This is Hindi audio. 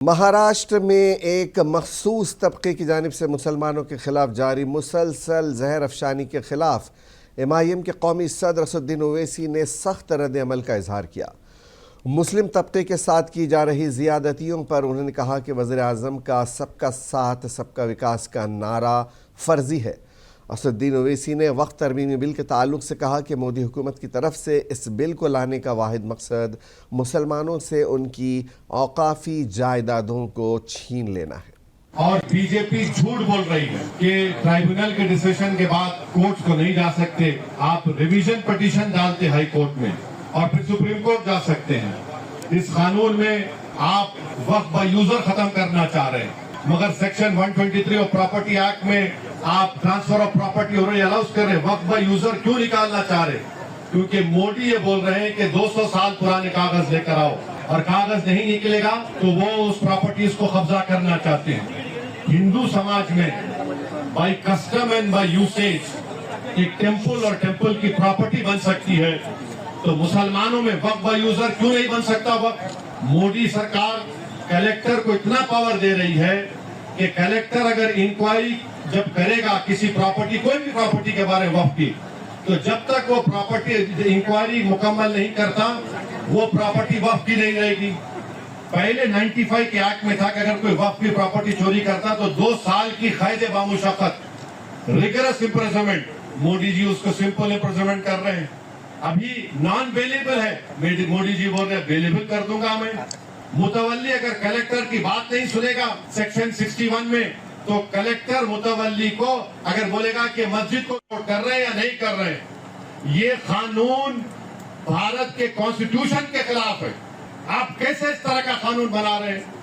महाराष्ट्र में एक मखसूस तबके की जानिब से मुसलमानों के खिलाफ जारी मुसलसल जहर अफशानी के खिलाफ एमआईएम के कौमी सदर असदुद्दीन ओवैसी ने सख्त रद्द अमल का इजहार किया। मुस्लिम तबके के साथ की जा रही ज़ियादतियों पर उन्होंने कहा कि वज़ीर आज़म का सबका साथ सबका विकास का नारा फर्जी है। असदुद्दीन ओवैसी ने वक्त तरमीमी बिल के ताल्लुक से कहा कि मोदी हुकूमत की तरफ से इस बिल को लाने का वाहिद मकसद मुसलमानों से उनकी औकाफी जायदादों को छीन लेना है। और बीजेपी झूठ बोल रही है कि ट्राइब्यूनल के डिसीजन के बाद कोर्ट को नहीं जा सकते। आप रिवीजन पिटीशन डालते हाई कोर्ट में और फिर सुप्रीम कोर्ट जा सकते हैं। इस कानून में आप वक्फ बाय यूजर खत्म करना चाह रहे हैं, मगर सेक्शन 123 ऑफ प्रॉपर्टी एक्ट में आप ट्रांसफर ऑफ प्रॉपर्टी और अलाउस कर रहे हैं। वक्फ बाय यूजर क्यों निकालना चाह रहे हैं? क्योंकि मोदी ये बोल रहे हैं कि 200 साल पुराने कागज लेकर आओ, और कागज नहीं निकलेगा तो वो उस प्रॉपर्टीज को कब्जा करना चाहते हैं। हिंदू समाज में by custom and by usage एक टेम्पल और टेम्पल की प्रॉपर्टी बन सकती है, तो मुसलमानों में वक्फ बाय यूजर क्यों नहीं बन सकता? वक्फ मोदी सरकार कलेक्टर को इतना पावर दे रही है कि कलेक्टर अगर इंक्वायरी जब करेगा किसी प्रॉपर्टी, कोई भी प्रॉपर्टी के बारे में वक्फ की, तो जब तक वो प्रॉपर्टी इंक्वायरी मुकम्मल नहीं करता वो प्रॉपर्टी वक्फ की नहीं रहेगी। पहले 95 के एक्ट में था कि अगर कोई वक्फ की प्रॉपर्टी चोरी करता तो 2 साल की कैद बामुशक्कत, रिगरस इम्प्रिजनमेंट। मोदी जी उसको सिंपल इम्प्रिजनमेंट कर रहे हैं। अभी नॉन बेलेबल है, मोदी जी बोल रहे हैं बेलेबल कर दूंगा मैं। मुतवल्ली अगर कलेक्टर की बात नहीं सुनेगा सेक्शन 61 में, तो कलेक्टर मुतवल्ली को अगर बोलेगा कि मस्जिद को कर रहे हैं या नहीं कर रहे हैं, ये कानून भारत के कॉन्स्टिट्यूशन के खिलाफ है। आप कैसे इस तरह का कानून बना रहे हैं?